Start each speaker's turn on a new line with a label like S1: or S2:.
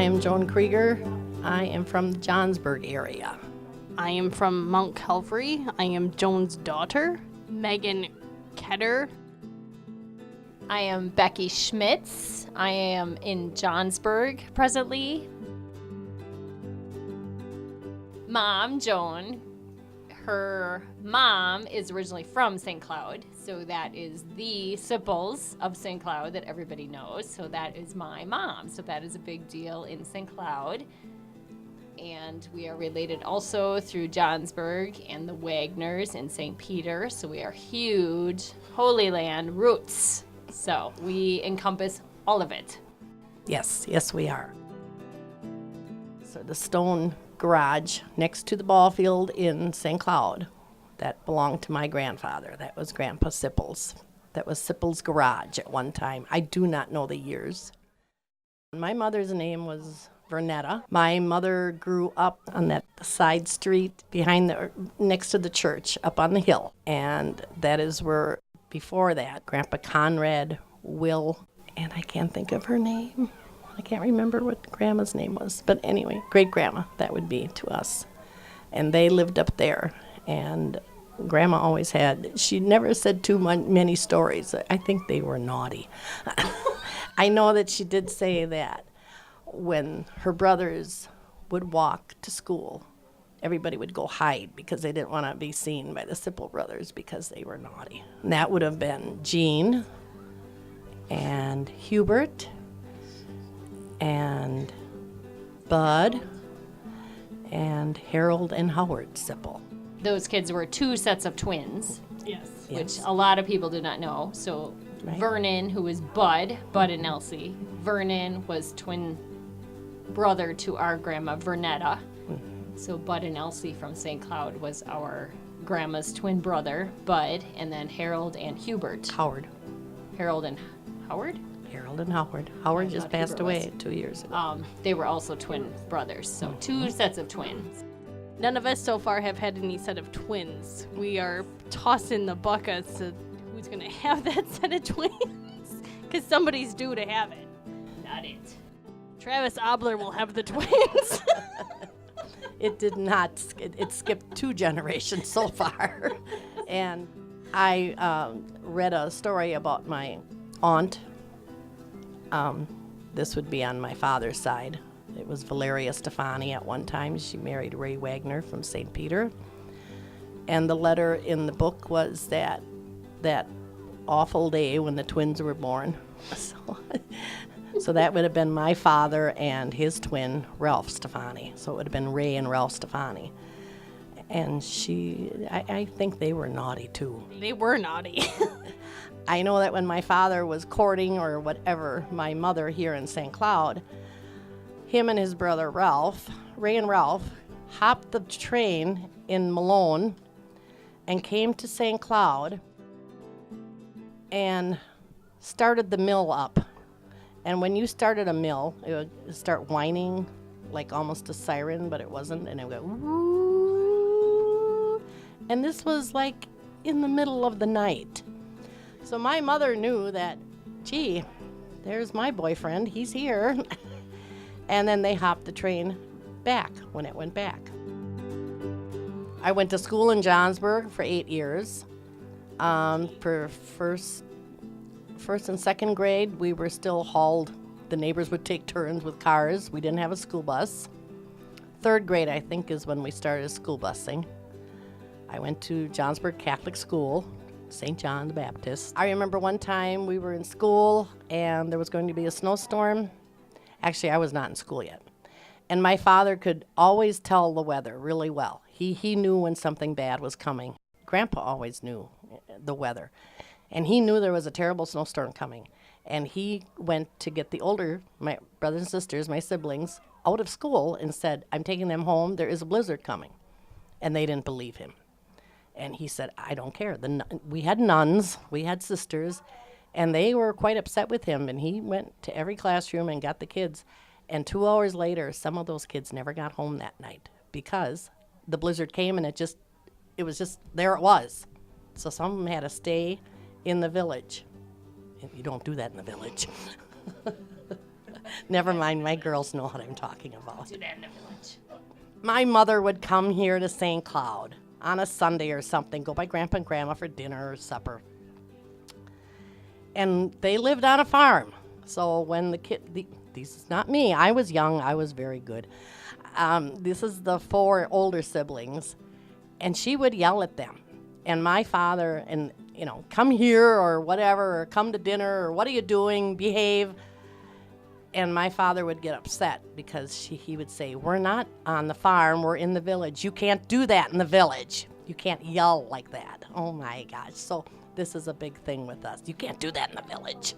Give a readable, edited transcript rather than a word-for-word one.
S1: I am Joan Krueger. I am from the Johnsburg area.
S2: I am from Mount Calvary. I am Joan's daughter, Megan Ketter.
S3: I am Becky Schmitz. I am in Johnsburg presently. Mom, Joan, her mom is originally from St. Cloud, so that is the Sipples of St. Cloud that everybody knows. So that is my mom. So that is a big deal in St. Cloud. And we are related also through Johnsburg and the Wagners in St. Peter. So we are huge Holyland roots. So we encompass all of it.
S1: Yes, we are. So the stone garage next to the ball field in St. Cloud, that belonged to my grandfather. That was Grandpa Sipples. That was Sipples' garage at one time. I do not know the years. My mother's name was Vernetta. My mother grew up on that side street next to the church up on the hill. And that is where, before that, Grandpa Conrad, Will, and I can't think of her name. I can't remember what Grandma's name was. But anyway, great-grandma, that would be to us. And they lived up there. And Grandma always she never said too many stories. I think they were naughty. I know that she did say that when her brothers would walk to school, everybody would go hide because they didn't want to be seen by the Sipple brothers because they were naughty. And that would have been Jean and Hubert and Bud and Harold and Howard Sipple.
S3: Those kids were two sets of twins.
S2: Yes.
S3: Which a lot of people do not know. So right. Vernon, who was Bud and Elsie. Vernon was twin brother to our grandma, Vernetta. Mm-hmm. So Bud and Elsie from St. Cloud was our grandma's twin brother, Bud, and then Harold and Hubert.
S1: Howard.
S3: Harold and Howard?
S1: Harold and Howard. Howard just passed away 2 years ago.
S3: They were also twin brothers, so two sets of twins.
S2: None of us so far have had any set of twins. We are tossing the buckets of who's going to have that set of twins, because somebody's due to have it.
S3: Not it.
S2: Travis Obler will have the twins.
S1: It did not. It skipped 2 generations so far. And I read a story about my aunt. This would be on my father's side. It was Valeria Stefani at one time. She married Ray Wagner from St. Peter. And the letter in the book was that awful day when the twins were born. So that would have been my father and his twin, Ralph Stefani. So it would have been Ray and Ralph Stefani. And I think they were naughty too.
S2: They were naughty.
S1: I know that when my father was courting or whatever my mother here in St. Cloud, him and his brother Ray and Ralph, hopped the train in Malone and came to St. Cloud and started the mill up. And when you started a mill, it would start whining like almost a siren, but it wasn't, and it would go woo. And this was like in the middle of the night. So my mother knew that, gee, there's my boyfriend, he's here. And then they hopped the train back when it went back. I went to school in Johnsburg for 8 years. For first and second grade, we were still hauled. The neighbors would take turns with cars. We didn't have a school bus. Third grade, I think, is when we started school busing. I went to Johnsburg Catholic School, St. John the Baptist. I remember one time we were in school and there was going to be a snowstorm. Actually, I was not in school yet. And my father could always tell the weather really well. He knew when something bad was coming. Grandpa always knew the weather. And he knew there was a terrible snowstorm coming. And he went to get my brothers and sisters, my siblings, out of school and said, I'm taking them home. There is a blizzard coming. And they didn't believe him. And he said, I don't care. We had nuns, we had sisters, and they were quite upset with him. And he went to every classroom and got the kids. And 2 hours later, some of those kids never got home that night because the blizzard came and it was just, there it was. So some of them had to stay in the village. You don't do that in the village. Never mind, my girls know what I'm talking about.
S3: Do that in the village.
S1: My mother would come here to St. Cloud on a Sunday or something, go by Grandpa and Grandma for dinner or supper. And they lived on a farm. So when this is not me, I was young, I was very good. This is the 4 older siblings, and she would yell at them. And my father, and come here or whatever, or come to dinner, or what are you doing, behave. And my father would get upset because he would say, we're not on the farm, we're in the village. You can't do that in the village. You can't yell like that. Oh my gosh. So this is a big thing with us. You can't do that in the village.